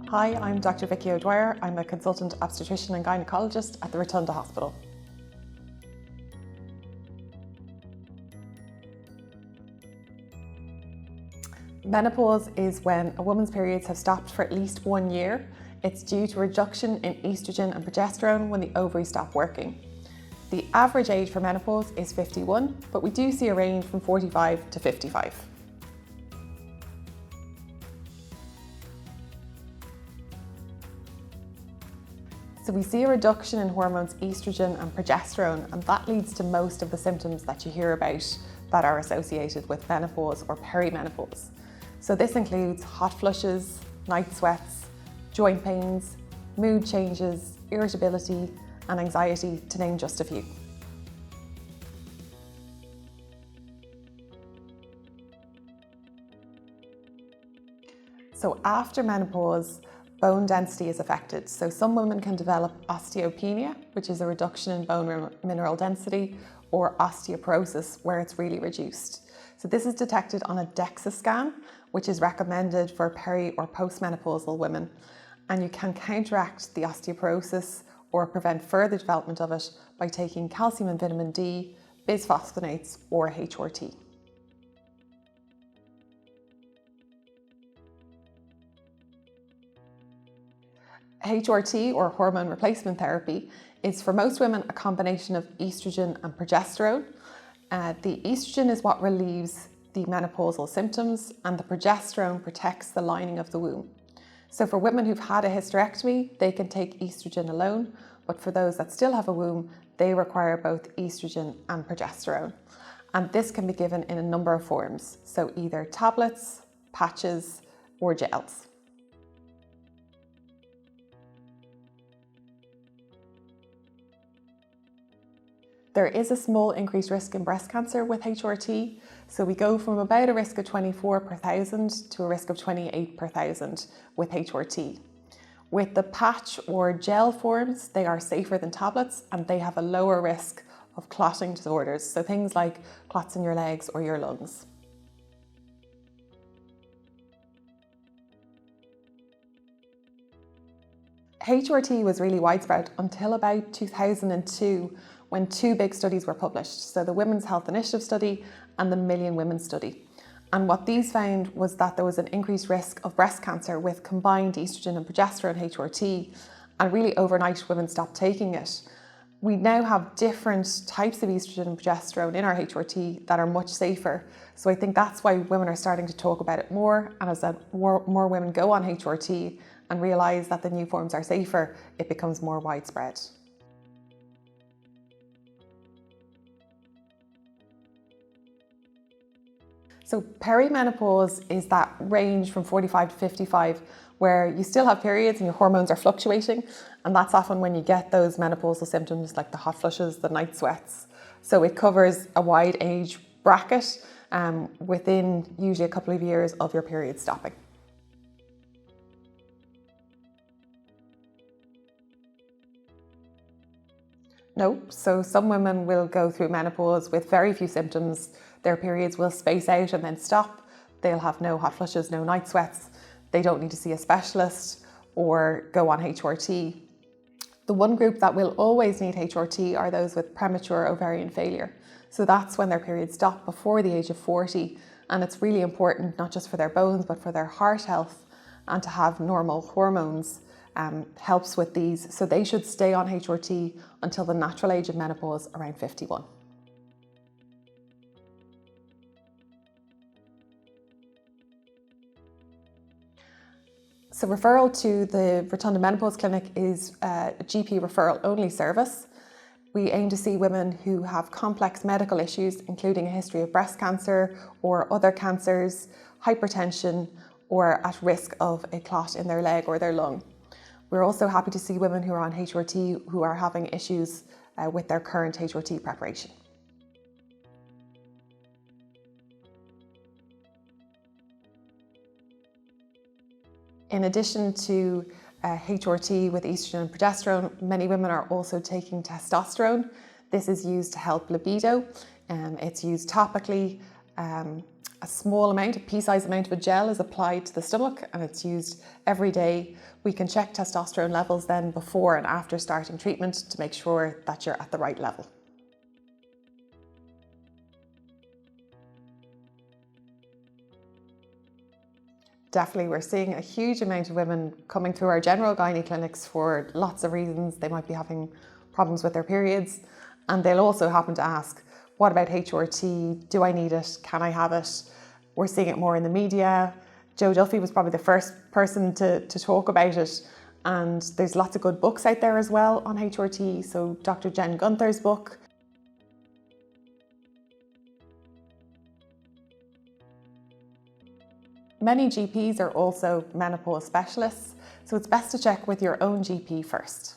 Hi, I'm Dr. Vicky O'Dwyer. I'm a consultant obstetrician and gynaecologist at the Rotunda Hospital. Menopause is when a woman's periods have stopped for at least 1 year. It's due to a reduction in estrogen and progesterone when the ovaries stop working. The average age for menopause is 51, but we do see a range from 45 to 55. So we see a reduction in hormones estrogen and progesterone, and that leads to most of the symptoms that you hear about that are associated with menopause or peri-menopause. So this includes hot flushes, night sweats, joint pains, mood changes, irritability and anxiety, to name just a few. So after menopause, bone density is affected. So some women can develop osteopenia, which is a reduction in bone mineral density, or osteoporosis, where it's really reduced. So this is detected on a DEXA scan, which is recommended for peri or postmenopausal women. And you can counteract the osteoporosis or prevent further development of it by taking calcium and vitamin D, bisphosphonates, or HRT. HRT, or hormone replacement therapy, is for most women a combination of estrogen and progesterone. The estrogen is what relieves the menopausal symptoms, and the progesterone protects the lining of the womb. So for women who've had a hysterectomy, they can take estrogen alone, but for those that still have a womb, they require both estrogen and progesterone. And this can be given in a number of forms, so either tablets, patches, or gels. There is a small increased risk in breast cancer with HRT. So we go from about a risk of 24 per thousand to a risk of 28 per thousand with HRT. With the patch or gel forms, they are safer than tablets and they have a lower risk of clotting disorders. So things like clots in your legs or your lungs. HRT was really widespread until about 2002, when two big studies were published. So the Women's Health Initiative study and the Million Women study. And what these found was that there was an increased risk of breast cancer with combined estrogen and progesterone HRT, and really overnight women stopped taking it. We now have different types of estrogen and progesterone in our HRT that are much safer. So I think that's why women are starting to talk about it more, and as more women go on HRT and realise that the new forms are safer, it becomes more widespread. So peri-menopause is that range from 45 to 55 where you still have periods and your hormones are fluctuating, and that's often when you get those menopausal symptoms like the hot flushes, the night sweats. So it covers a wide age bracket within usually a couple of years of your period stopping. No, so some women will go through menopause with very few symptoms. Their periods will space out and then stop. They'll have no hot flushes, no night sweats. They don't need to see a specialist or go on HRT. The one group that will always need HRT are those with premature ovarian failure. So that's when their periods stop before the age of 40. And it's really important, not just for their bones, but for their heart health, and to have normal hormones helps with these. So they should stay on HRT until the natural age of menopause, around 51. So referral to the Rotunda Menopause Clinic is a GP referral only service. We aim to see women who have complex medical issues, including a history of breast cancer or other cancers, hypertension, or at risk of a clot in their leg or their lung. We're also happy to see women who are on HRT who are having issues with their current HRT preparation. In addition to HRT with estrogen and progesterone, many women are also taking testosterone. This is used to help libido. It's used topically A small amount, a pea-sized amount of a gel is applied to the stomach and it's used every day. We can check testosterone levels then before and after starting treatment to make sure that you're at the right level. Definitely, we're seeing a huge amount of women coming through our general gynae clinics for lots of reasons. They might be having problems with their periods, and they'll also happen to ask, what about HRT? Do I need it? Can I have it? We're seeing it more in the media. Joe Duffy was probably the first person to talk about it, and there's lots of good books out there as well on HRT. So Dr. Jen Gunther's book. Many GPs are also menopause specialists, so it's best to check with your own GP first.